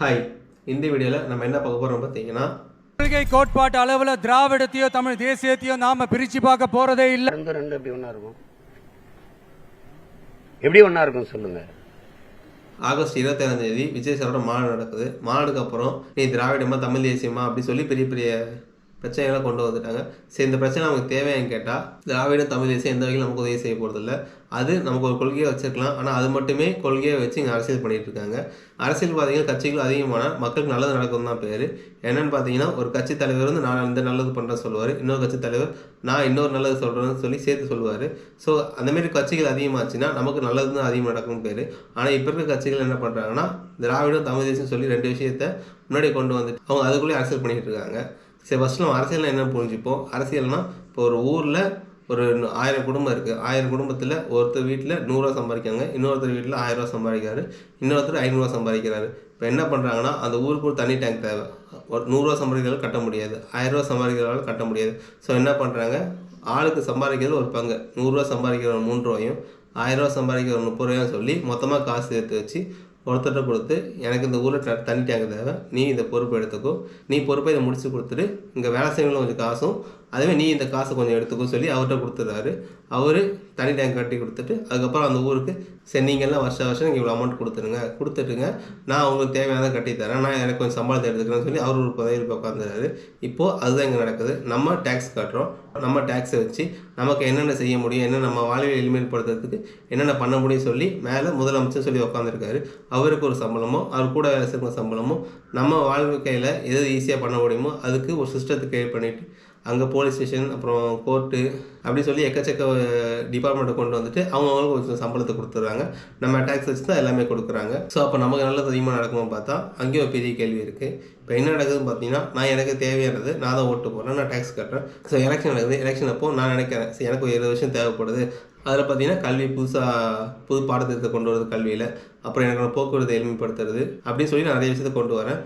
Hi, இந்த வீடியோவில் நம்ம என்ன பார்க்க போகிறோம் பார்த்தீங்கன்னா, கொள்கை கோட்பாட்டு அளவுல திராவிடத்தையோ தமிழ் தேசியத்தையோ நாம பிரிச்சு பார்க்க போறதே இல்ல. ரெண்டு எப்படி ஒண்ணா இருக்கும்? எப்படி ஒண்ணா இருக்கும் சொல்லுங்க. ஆகஸ்ட் 27 விஜய் சாரோட மாநாடு நடக்குது. மாநாடுக்கு அப்புறம் நீ திராவிடமா தமிழ் தேசியமா அப்படி சொல்லி பெரிய பெரிய பிரச்சனைகளை கொண்டு வந்துட்டாங்க. சரி, இந்த பிரச்சனை நமக்கு தேவையான்னு கேட்டால், திராவிடம் தமிழ் தேசியம் எந்த வகையில் நமக்கு உதவி செய்ய போகிறதில்ல. அது நமக்கு ஒரு கொள்கையை வச்சுருக்கலாம், ஆனால் அது மட்டுமே கொள்கையை வச்சு இங்கே அரசியல் பண்ணிகிட்டு இருக்காங்க. அரசியல் பார்த்தீங்கன்னா கட்சிகள் அதிகமான மக்களுக்கு நல்லது நடக்கும் தான் பேர். என்னென்னு பார்த்தீங்கன்னா, ஒரு கட்சி தலைவர் வந்து நான் இந்த நல்லது பண்ணுறேன்னு சொல்லுவார், இன்னொரு கட்சி தலைவர் நான் இன்னொரு நல்லது சொல்கிறேன்னு சொல்லி சேர்த்து சொல்லுவார். ஸோ அந்தமாரி கட்சிகள் அதிகமாச்சுன்னா நமக்கு நல்லது தான் அதிகமாக நடக்கும்னு பேர். ஆனால் இப்போ இருக்க கட்சிகள் என்ன பண்ணுறாங்கன்னா, திராவிடம் தமிழ் தேசியம் சொல்லி ரெண்டு விஷயத்தை முன்னாடி கொண்டு வந்து அவங்க அதுக்குள்ளேயே அரசியல் பண்ணிகிட்டு இருக்காங்க. சரி, ஃபஸ்ட்டு நம்ம அரசியல்னால் என்ன புரிஞ்சுப்போம். அரசியல்னால் இப்போ ஒரு ஊரில் ஒரு 1000 குடும்பம் இருக்குது. 1000 குடும்பத்தில் ஒருத்தர் வீட்டில் 100 ரூபா சம்பாதிக்காங்க, இன்னொருத்தர் வீட்டில் 1000 ரூபா சம்பாதிக்கிறாரு, இன்னொருத்தர் 500 ரூபா சம்பாதிக்கிறாரு. இப்போ என்ன பண்ணுறாங்கன்னா, அந்த ஊருக்கு ஒரு தண்ணி டேங்க் தேவை. ஒரு 100 ரூபா சம்பாதிக்கிறதால கட்ட முடியாது, 1000 ரூபா சம்பாதிக்கிறதால கட்ட முடியாது. ஸோ என்ன பண்ணுறாங்க, ஆளுக்கு சம்பாதிக்கிறது ஒரு பங்கு, 100 ரூபா சம்பாதிக்கிற 3 ரூபாயும் 1000 ரூபா சம்பாதிக்கிற 30 ரூபாயும் சொல்லி மொத்தமாக காசு சேர்த்து வச்சு ஒருத்தர்கிட்ட கொடுத்து, எனக்கு இந்த ஊரில் தண்ணி டேங்க் தேவை, நீ இந்த பொறுப்பை எடுத்துக்கோ, நீ பொறுப்பை இதை முடிச்சு கொடுத்துட்டு இங்கே வேலை செய்யணும் கொஞ்சம் காசும், அதுவே நீ இந்த காசை கொஞ்சம் எடுத்துக்கோ சொல்லி அவர்கிட்ட கொடுத்துட்றாரு. அவர் தண்ணி டேங்க் கட்டி கொடுத்துட்டு அதுக்கப்புறம் அந்த ஊருக்கு சரி நீங்கள்லாம் வருஷம் நீங்கள் இவ்வளோ அமௌண்ட் கொடுத்துட்டுங்க, நான் உங்களுக்கு தேவையானதை கட்டித்தரேன், நான் எனக்கு கொஞ்சம் சம்பளத்தை எடுத்துக்கிறேன்னு சொல்லி அவர் ஒரு பதவியில் உட்காந்துறாரு. இப்போது அதுதான் இங்கே நடக்குது. நம்ம டேக்ஸ் கட்டுறோம், நம்ம டேக்ஸை வச்சு நமக்கு என்னென்ன செய்ய முடியும், என்ன நம்ம வாழ்வில் எளிமைப்படுத்துறதுக்கு என்னென்ன பண்ண முடியும் சொல்லி மேலே முதலமைச்சர் சொல்லி உட்காந்துருக்காரு. அவருக்கு ஒரு சம்பளமோ அவர் கூட வேலை செய்கிற சம்பளமோ நம்ம வாழ்க்கையில் எது ஈஸியாக பண்ண முடியுமோ அதுக்கு ஒரு சிஸ்டத்தை கிரியேட் பண்ணிவிட்டு அங்கே போலீஸ் ஸ்டேஷன் அப்புறம் கோர்ட்டு அப்படி சொல்லி எக்கச்சக்க டிபார்ட்மெண்ட்டை கொண்டு வந்துட்டு அவங்கவுங்களுக்கு கொஞ்சம் சம்பளத்தை கொடுத்துட்றாங்க. நம்ம டேக்ஸ் வச்சு தான் எல்லாமே கொடுக்குறாங்க. ஸோ அப்போ நமக்கு நல்லது அதிகமாக நடக்குமா பார்த்தா அங்கேயும் ஒரு பெரிய கேள்வி இருக்குது. இப்போ என்ன நடக்குதுன்னு பார்த்தீங்கன்னா, நான் எனக்கு தேவையானது நான் தான் ஓட்டு போடுறேன், நான் டேக்ஸ் கட்டுறேன். ஸோ எலெக்ஷன் நடக்குது. எலெக்ஷன் அப்போ நான் நினைக்கிறேன் சரி எனக்கு ஒரு 20 விஷயம் தேவைப்படுது. அதில் பார்த்தீங்கன்னா கல்வி புது பாடத்திட்டத்தை கொண்டு வரது கல்வியில், அப்புறம் எனக்கு போக்குவரத்து எளிமைப்படுத்துறது அப்படின்னு சொல்லி நான் நிறைய விஷயத்தை கொண்டு வரேன்.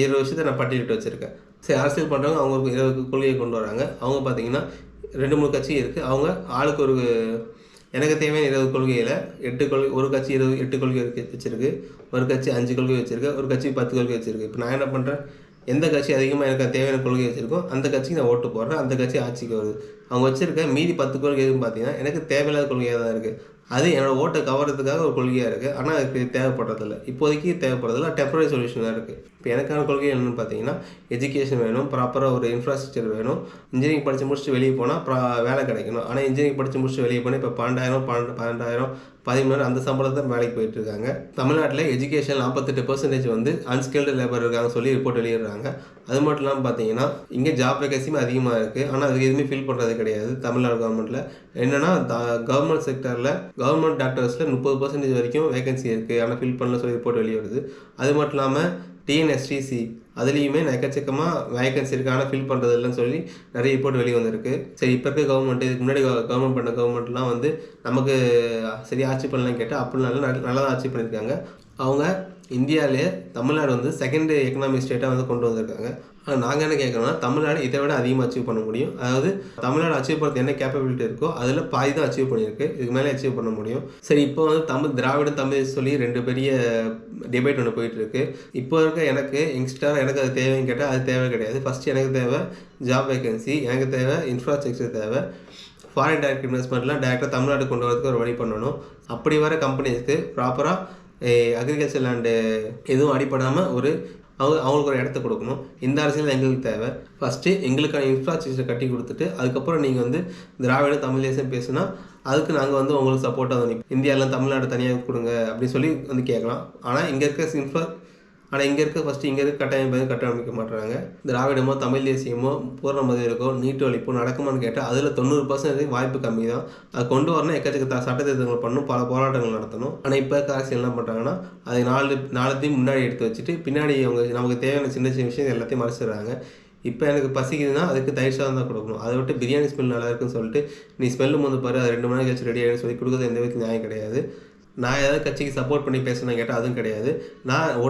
20 விஷயத்தை நான் பட்டியலிட்டு வச்சுருக்கேன். சரி, அரசியல் பண்ணுறவங்க அவங்க ஒரு 20 கொள்கையை கொண்டு வராங்க. அவங்க பார்த்தீங்கன்னா 2-3 கட்சி இருக்குது. அவங்க ஆளுக்கு ஒரு எனக்கு தேவையான 20 கொள்கையில் 8 கொள்கை, ஒரு கட்சி 8 கொள்கை வச்சுருக்கு, ஒரு கட்சி 5 கொள்கை வச்சுருக்கு, ஒரு கட்சி 10 கொள்கை வச்சுருக்கு. இப்போ நான் என்ன பண்ணுறேன், எந்த கட்சி அதிகமாக எனக்கு தேவையான கொள்கை வச்சுருக்கோ அந்த கட்சிக்கு நான் ஓட்டு போடுறேன், அந்த கட்சி ஆட்சிக்கு வருது. அவங்க வச்சுருக்க மீதி 10 கொள்கை எதுன்னு பார்த்தீங்கன்னா எனக்கு தேவையில்லாத கொள்கையாக தான் இருக்குது. அது என்னோடய ஓட்டை கவர்றதுக்காக ஒரு கொள்கையாக இருக்குது, ஆனால் அதுக்கு தேவைப்படுறதில்ல, இப்போதைக்கு தேவைப்படுறதில்ல, டெம்பரரி சொல்யூஷனாக இருக்குது. இப்போ எனக்கான கொள்கை என்னென்னு பார்த்தீங்கன்னா, எஜுகேஷன் வேணும், ப்ராப்பராக ஒரு இன்ஃப்ராஸ்ட்ரக்சர் வேணும். இன்ஜினியரிங் படித்து முடிச்சுட்டு வெளியே போனால் வேலை கிடைக்கணும். ஆனால் இன்ஜினியரிங் படித்து முடிச்சுட்டு வெளியே போனால் இப்போ 12,000 13,000 அந்த சம்பளத்தை வேலைக்கு போயிட்டுருக்காங்க. தமிழ்நாட்டில் எஜுகேஷன் 48% வந்து அன்ஸ்கில்டு லேபர் இருக்காங்க சொல்லி ரிப்போர்ட் வெளியிடுறாங்க. அது மட்டும் இல்லாமல் பார்த்தீங்கன்னா இங்கே ஜாப் வேகன்சியும் அதிகமாக இருக்குது, ஆனால் அதுக்கு எதுவுமே ஃபில் பண்ணுறது கிடையாது. தமிழ்நாடு கவர்மெண்ட்டில் என்னென்னா கவர்மெண்ட் செக்டரில் கவர்மெண்ட் டாக்டர்ஸில் 30% வரைக்கும் வேகன்சி இருக்குது, ஆனால் ஃபில் பண்ணல சொல்லி ரிப்போர்ட் வெளியே வருது. அது மட்டும் இல்லாமல் டிஎன்எஸ்டிசி அதுலேயுமே எக்கச்சக்கமாக வேகன்சி இருக்குது, ஆனால் ஃபில் பண்ணுறது இல்லைன்னு சொல்லி நிறைய ரிப்போர்ட் வெளியே வந்திருக்கு. சரி, இப்போ இருக்க கவர்மெண்ட் இதுக்கு முன்னாடி கவர்மெண்ட் பண்ண கவர்மெண்ட்லாம் வந்து நமக்கு சரி ஆட்சி பண்ணலாம் கேட்டால் அப்படினால நல்லா தான் ஆட்சி பண்ணியிருக்காங்க. அவங்க இந்தியாவிலே தமிழ்நாடு வந்து செகண்ட் எக்கனாமிக் ஸ்டேட்டாக வந்து கொண்டு வந்திருக்காங்க. ஆனால் நாங்கள் என்ன கேட்குறோம்னா, தமிழ்நாடு இதை விட அதிகமாக அச்சீவ் பண்ண முடியும். அதாவது தமிழ்நாடு அச்சீவ் பண்ணுறது என்ன கேப்பபிலிட்டி இருக்கோ அதில் பாதி தான் அச்சீவ் பண்ணியிருக்கு, இதுக்கு மேலே அச்சீவ் பண்ண முடியும். சரி, இப்போ வந்து திராவிடம் தமிழ் சொல்லி 2 பெரிய டிபேட் ஒன்று போயிட்டுருக்கு. இப்போ இருக்க எனக்கு யங்ஸ்டர் எனக்கு அது தேவைன்னு கேட்டால் அது தேவை கிடையாது. ஃபஸ்ட்டு எனக்கு தேவை ஜாப் வேகன்சி, எனக்கு தேவை இன்ஃப்ராஸ்ட்ரக்சர் தேவை. ஃபாரின் டைரக்ட் இன்வெஸ்ட்மெண்ட்லாம் டேரெக்டாக தமிழ்நாடு கொண்டு வரதுக்கு ஒரு வழி பண்ணணும். அப்படி வர கம்பெனிஸ்க்கு ப்ராப்பராக அக்ரிகல்ச்சர் லேண்டு எதுவும் அடிப்படாமல் அவங்களுக்கு ஒரு இடத்த கொடுக்கணும். இந்த அரசியல் எங்களுக்கு தேவை. ஃபஸ்ட்டு எங்களுக்கான இன்ஃப்ராஸ்ட்ரக்சர் கட்டி கொடுத்துட்டு அதுக்கப்புறம் நீங்கள் வந்து திராவிடம் தமிழ் தேசம் பேசுனா அதுக்கு நாங்கள் வந்து உங்களுக்கு சப்போர்ட்டாக வந்து இந்தியாவில் தமிழ்நாடு தனியாக கொடுங்க அப்படின்னு சொல்லி வந்து கேட்கலாம். ஆனால் இங்கே இருக்க ஃபஸ்ட்டு இங்கே இருக்க கட்டமைக்க மாட்டுறாங்க. திராவிடமோ தமிழ் தேசியமோ பூர்ண மதிவிலக்கோ நீட்டு ஒழிப்போ நடக்குமான்னு கேட்டால் அதில் 90% வாய்ப்பு கம்மி தான். அது கொண்டு வரணும், எக்கச்சக்க சட்டத்திட்டங்கள் பண்ணணும், பல போராட்டங்கள் நடத்தணும். ஆனால் இப்போ இருக்க அரசியல் என்ன பண்ணுறாங்கன்னா, அதை நாலுத்தையும் முன்னாடி எடுத்து வச்சுட்டு பின்னாடி அவங்க நமக்கு தேவையான சின்ன சின்ன விஷயம் எல்லாத்தையும் மறைச்சிடுறாங்க. இப்போ எனக்கு பசிக்குதுன்னா அதுக்கு தயிர் சாதம் தான் கொடுக்கணும், அதை விட்டு பிரியாணி ஸ்மெல் நல்லா இருக்குன்னு சொல்லிட்டு நீ ஸ்மெல்லு வந்து பாரு, அது 2 மணி நேரம் கழிச்சு ரெடி ஆகிடுன்னு சொல்லி கொடுக்குறது எந்த விதத்துக்கு நியாயம் கிடையாது. நான் ஏதாவது கட்சிக்கு சப்போர்ட் பண்ணி பேசணும்னு கேட்டால் அதுவும் கிடையாது. நாங்கள்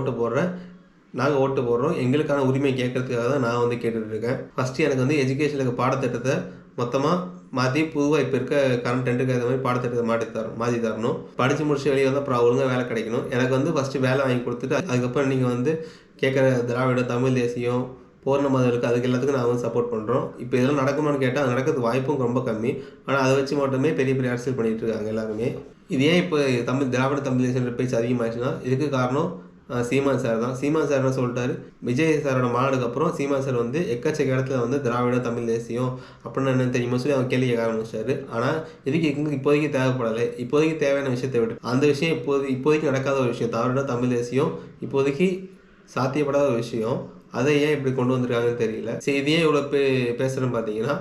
ஓட்டு போடுறோம், எங்களுக்கான உரிமை கேட்கறதுக்காக தான் நான் வந்து கேட்டுட்ருக்கேன். ஃபஸ்ட்டு எனக்கு வந்து எஜுகேஷனுக்கு பாடத்திட்டத்தை மொத்தமாக மாற்றி பொதுவாக இப்போ இருக்க கரண்ட் ட்ரெண்டுக்கு அந்த மாதிரி பாடத்திட்டத்தை மாற்றி தரணும். படித்து முடிச்சு வெளியே வந்து அப்புறம் ஒழுங்காக வேலை கிடைக்கணும். எனக்கு வந்து ஃபஸ்ட்டு வேலை வாங்கி கொடுத்துட்டு அதுக்கப்புறம் நீங்கள் வந்து கேட்குற திராவிடம் தமிழ் தேசியம் பூர்ண மதங்களுக்கு அதுக்கு எல்லாத்துக்கும் நாங்கள் வந்து சப்போர்ட் பண்ணுறோம். இப்போ இதெல்லாம் நடக்குமான்னு கேட்டால் அது நடக்கிறதுக்கு வாய்ப்பும் ரொம்ப கம்மி. ஆனால் அதை வச்சு மட்டுமே பெரிய பெரிய அரசியல் பண்ணிகிட்டு இருக்காங்க எல்லாருமே. இது ஏன் இப்போ திராவிட தமிழ் தேசிய பேச்சு அதிகமாகிடுச்சுன்னா இதுக்கு காரணம் சீமான் சார் தான். சீமான் சார் என்ன சொல்லிட்டாரு, விஜய் சாரோட மாநாடுக்கு அப்புறம் சீமான் சார் வந்து எக்கச்சக்க இடத்துல வந்து திராவிடம் தமிழ் தேசியம் அப்படின்னு என்ன தெரியுமா சொல்லி அவங்க கேள்வி கேட்க ஆரம்பிச்சாரு. ஆனால் இதுக்கு இப்போதைக்கு தேவைப்படலை. இப்போதைக்கு தேவையான விஷயத்தை விட்டு அந்த விஷயம் இப்போதைக்கு நடக்காத ஒரு விஷயம். திராவிடம் தமிழ் தேசியம் இப்போதைக்கு சாத்தியப்படாத ஒரு விஷயம். அதை ஏன் இப்படி கொண்டு வந்திருக்காங்கன்னு தெரியல. சரி, இது ஏன் இவ்வளோ பேசுகிறேன்னு பார்த்தீங்கன்னா,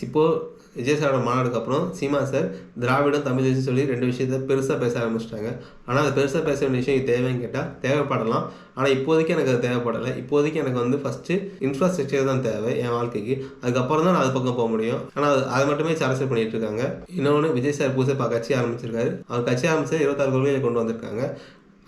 இப்போது விஜய் சாரோட மாநாடுக்கு அப்புறம் சீமா சார் திராவிடம் தமிழ் தேசியம் சொல்லி 2 விஷயத்த பெருசாக பேச ஆரம்பிச்சிட்டாங்க. ஆனால் அது பெருசாக பேச வேண்டிய விஷயம் தேவைன்னு கேட்டால் தேவைப்படலாம். ஆனால் இப்போதைக்கு எனக்கு அது தேவைப்படலை. இப்போதைக்கு எனக்கு வந்து ஃபஸ்ட்டு இன்ஃப்ராஸ்ட்ரக்சர் தான் தேவை என் வாழ்க்கைக்கு. அதுக்கப்புறம் தான் நான் அது பக்கம் போக முடியும். ஆனால் அதை மட்டுமே அரசியல் பண்ணிகிட்டு இருக்காங்க. இன்னொன்று, விஜய் சார் புதுசாக கட்சி ஆரம்பிச்சிருக்காரு. அவர் கட்சி ஆரம்பிச்சு 26 கொள்கையை கொண்டு வந்திருக்காங்க.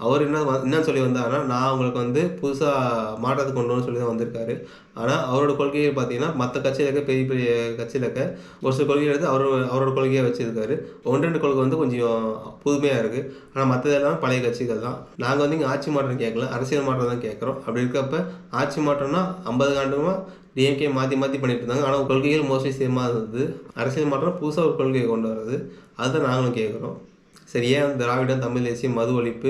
அவர் என்ன சொல்லி வந்தாருன்னா, நான் உங்களுக்கு வந்து புதுசாக மாற்றத்தை கொண்டு வரணும்னு சொல்லி தான் வந்திருக்காரு. ஆனால் அவரோட கொள்கையை பார்த்தீங்கன்னா மற்ற கட்சியில் இருக்க பெரிய பெரிய கட்சியில் இருக்க ஒரு சில கொள்கையை எடுத்து அவரோட கொள்கையை வச்சுருக்காரு. 1-2 கொள்கை வந்து கொஞ்சம் புதுமையாக இருக்குது. ஆனால் மற்றதெல்லாம் பழைய கட்சிகள் தான். நாங்கள் வந்து இங்கே ஆட்சி மாற்றம் கேட்கல, அரசியல் மாற்றம் தான் கேட்குறோம். அப்படி இருக்கப்ப ஆட்சி மாற்றம்னா 50 ஆண்டுமா டிஎம்கே மாற்றி பண்ணிட்டு இருந்தாங்க. ஆனால் கொள்கைகள் மோஸ்ட்லி சேமாக இருந்தது. அரசியல் மாற்றம் புதுசாக ஒரு கொள்கையை கொண்டு வர்றது, அதுதான் நாங்களும் கேட்குறோம். சரி, ஏன் திராவிடம் தமிழ் தேசியம் மது ஒழிப்பு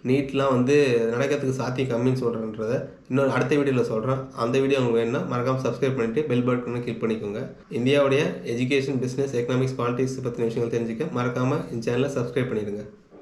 நீட்லாம் வந்து நடக்கிறதுக்கு சாத்தியம் கம்மின்னு சொல்கிறேன்றதை இன்னொரு அடுத்த வீடியோவில் சொல்கிறேன். அந்த வீடியோ உங்களுக்கு வேணும்னா மறக்காமல் சப்ஸ்கிரைப் பண்ணிவிட்டு பெல் பட்டனை கிளிக் பண்ணிக்கோங்க. இந்தியாவுடைய எஜுகேஷன், பிஸ்னஸ், எக்கனாமிக்ஸ், பாலிடிக்ஸ் பற்றின விஷயங்கள் தெரிஞ்சுக்க மறக்காமல் இந்த சேனலை சப்ஸ்கிரைப் பண்ணிடுங்க.